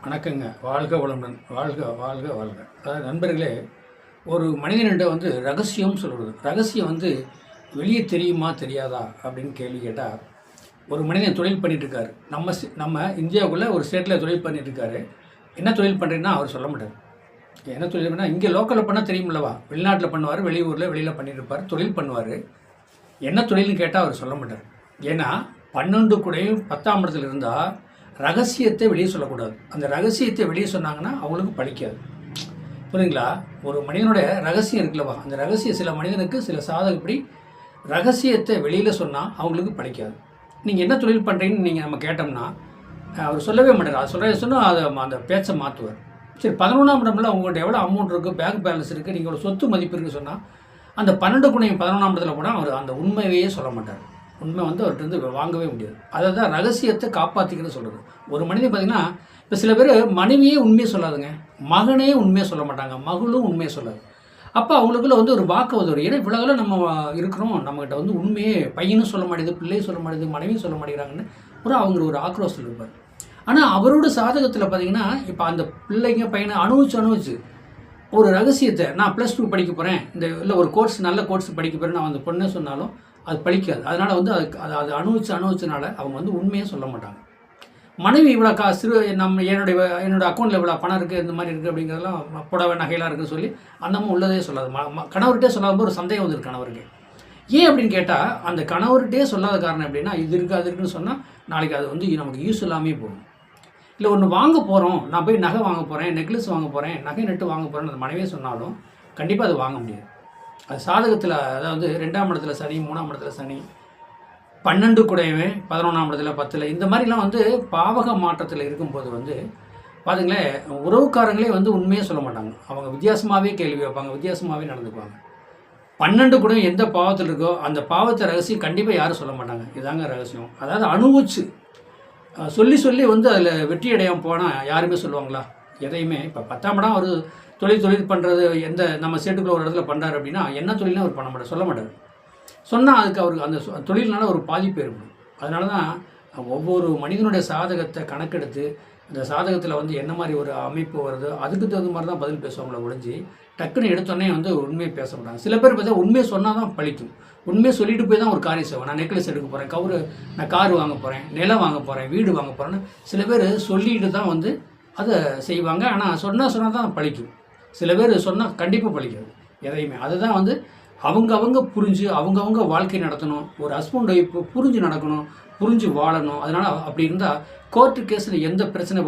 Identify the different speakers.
Speaker 1: வணக்கங்க. வாழ்க வளமுடன். வாழ்க வாழ்க வாழ்க. அதாவது நண்பர்களே, ஒரு மனிதனிடம் வந்து ரகசியம் சொல்கிறது. ரகசியம் வந்து வெளியே தெரியுமா தெரியாதா அப்படின்னு கேள்வி கேட்டால், ஒரு மனிதன் தொழில் பண்ணிகிட்ருக்காரு. நம்ம இந்தியாவுக்குள்ளே ஒரு ஸ்டேட்டில் தொழில் பண்ணிகிட்ருக்காரு. என்ன தொழில் பண்ணுறீங்கன்னா அவர் சொல்ல மாட்டார். என்ன தொழில் பண்ணால் இங்கே லோக்கலில் பண்ணால் தெரியுமில்லவா, வெளிநாட்டில் பண்ணுவார், வெளியூரில் வெளியில் பண்ணிட்டு இருப்பார், தொழில் பண்ணுவார். என்ன தொழில்னு கேட்டால் அவர் சொல்ல மாட்டார். ஏன்னா 12 கூடையும் 10ஆம் இடத்துல இருந்தால் ரகசியத்தை வெளியே சொல்லக்கூடாது. அந்த ரகசியத்தை வெளியே சொன்னாங்கன்னா அவங்களுக்கு பழிக்காது. புரியுங்களா? ஒரு மனிதனுடைய ரகசியம் இருக்குல்லவா, அந்த ரகசியம் சில மனிதனுக்கு சில சாதகப்படி ரகசியத்தை வெளியில் சொன்னால் அவங்களுக்கு பழிக்காது. நீங்கள் என்ன தொழில் பண்ணுறீங்கன்னு நீங்கள் நம்ம கேட்டோம்னா அவர் சொல்லவே மாட்டார். அது சொன்னால் அதை அந்த பேச்சை மாற்றுவார். சரி, 11ஆம் இடம்ல உங்கள்கிட்ட எவ்வளோ அமௌண்ட் இருக்குது, பேங்க் பேலன்ஸ் இருக்குது, நீங்கள் ஒரு சொத்து மதிப்பு இருக்குன்னு சொன்னால் அந்த 12 குணையும் 11ஆம் இடத்துல போனால் அவர் அந்த உண்மையே சொல்ல மாட்டார். உண்மை வந்து அவர்கிட்ட வாங்கவே முடியாது. அதை தான் ரகசியத்தை காப்பாற்றிக்கிறது சொல்கிறது. ஒரு மனிதன் பார்த்திங்கன்னா, இப்போ சில பேர் மனைவியே உண்மையை சொல்லாதுங்க, மகனே உண்மையை சொல்ல மாட்டாங்க, மகளும் உண்மையை சொல்லாது. அப்போ அவங்களுக்குள்ள வந்து ஒரு வாக்குவது வரும். ஏன்னா இவ்வளோ நம்ம இருக்கிறோம், நம்மகிட்ட வந்து உண்மையே பையனும் சொல்ல மாட்டேது, பிள்ளையும் சொல்ல மாட்டேது, மனைவியும் சொல்ல மாட்டேங்கிறாங்கன்னு அவங்க ஒரு ஆக்ரோஷத்தில் இருப்பார். ஆனால் அவரோட சாதகத்தில் பார்த்திங்கன்னா, இப்போ அந்த பிள்ளைங்க பையனை அனுபவிச்சு ஒரு ரகசியத்தை, நான் +2 படிக்க போகிறேன், இல்லை ஒரு கோர்ஸ் நல்ல கோர்ஸ் படிக்க போகிறேன் நான் அந்த பொண்ணே சொன்னாலும் அது பழிக்காது. அதனால் வந்து அது அனுபவிச்சனால அவங்க வந்து உண்மையே சொல்ல மாட்டாங்க. மனைவி இவ்வளோ என்னோட அக்கௌண்ட்டில் இவ்வளோ பணம் இருக்குது, இந்த மாதிரி இருக்குது அப்படிங்கிறதெல்லாம் புடவை நகையெல்லாம் இருக்குன்னு சொல்லி அந்த அம்மா உள்ளதே சொல்லாது. கணவர்கிட்டே சொல்லாத ஒரு சந்தேகம் வந்துருக்கு கணவருக்கு. ஏன் அப்படின்னு கேட்டால், அந்த கணவர்கிட்டே சொல்லாத காரணம் எப்படின்னா, இது இருக்குது அது இருக்குன்னு சொன்னால் நாளைக்கு அது வந்து நமக்கு யூஸ் இல்லாமே போகும். இல்லை ஒன்று வாங்க போகிறோம், நான் போய் நகை வாங்க போகிறேன், நெக்லஸ் வாங்க போகிறேன், நகை நட்டு வாங்க போகிறேன்னு அந்த மனைவியே சொன்னாலும் கண்டிப்பாக அது வாங்க முடியாது. அது சாதகத்தில், அதாவது 2ஆம் இடத்துல சனி, 3ஆம் இடத்துல சனி, 12 கூடவே 11ஆம் இடத்துல 10, இந்த மாதிரிலாம் வந்து பாவக மாற்றத்தில் இருக்கும்போது வந்து பார்த்துங்களேன், உறவுக்காரங்களே வந்து உண்மையே சொல்ல மாட்டாங்க. அவங்க வித்தியாசமாகவே கேள்வி வைப்பாங்க, வித்தியாசமாகவே நடந்துக்குவாங்க. 12 கூட எந்த பாவத்தில் இருக்கோ அந்த பாவத்தை ரகசியம் கண்டிப்பாக யாரும் சொல்ல மாட்டாங்க. இதுதாங்க ரகசியம். அதாவது அனுபவிச்சு சொல்லி வந்து அதில் வெற்றி அடையாமல் போனால் யாருமே சொல்லுவாங்களா? எதையுமே. இப்போ 10ஆம் இடம் ஒரு தொழில் பண்ணுறது, எந்த நம்ம ஸ்டேட்டுக்குள்ள ஒரு இடத்துல பண்ணுறாரு அப்படின்னா என்ன தொழில்னு அவர் பண்ண மாட்டார், சொல்ல மாட்டார். சொன்னால் அதுக்கு அவருக்கு அந்த தொழில்னால ஒரு பாதிப்பு ஏற்படும். அதனால தான் ஒவ்வொரு மனிதனுடைய சாதகத்தை கணக்கெடுத்து அந்த சாதகத்தில் வந்து என்ன மாதிரி ஒரு அமைப்பு வருதோ அதுக்கு தகுந்த மாதிரி தான் பதில் பேசுவாங்களே ஒழிஞ்சு டக்குன்னு எடுத்தோடனே வந்து உண்மையை பேச மாட்டாங்க. சில பேர் பார்த்தா உண்மையை சொன்னால் தான் பழிக்கும். உண்மையை சொல்லிட்டு போய் தான் ஒரு காரியம் செய்வோம். நான் நெக்லஸ் எடுக்க போகிறேன், நான் கார் வாங்க போகிறேன், நிலம் வாங்க போகிறேன், வீடு வாங்க போகிறேன்னு சில பேர் சொல்லிட்டு தான் வந்து அதை செய்வாங்க. ஆனால் சொன்னால் தான் பழிக்கும். சில பேர் சொன்னால் கண்டிப்பாக பழிக்காது எதையுமே. அதுதான் வந்து அவங்க புரிஞ்சு அவங்க வாழ்க்கை நடத்தணும். ஒரு ஹஸ்பண்ட் ஒய்ஃப் புரிஞ்சு நடக்கணும், புரிஞ்சு வாழணும். அதனால் அப்படி இருந்தால் கோர்ட்டு கேஸில் எந்த பிரச்சனை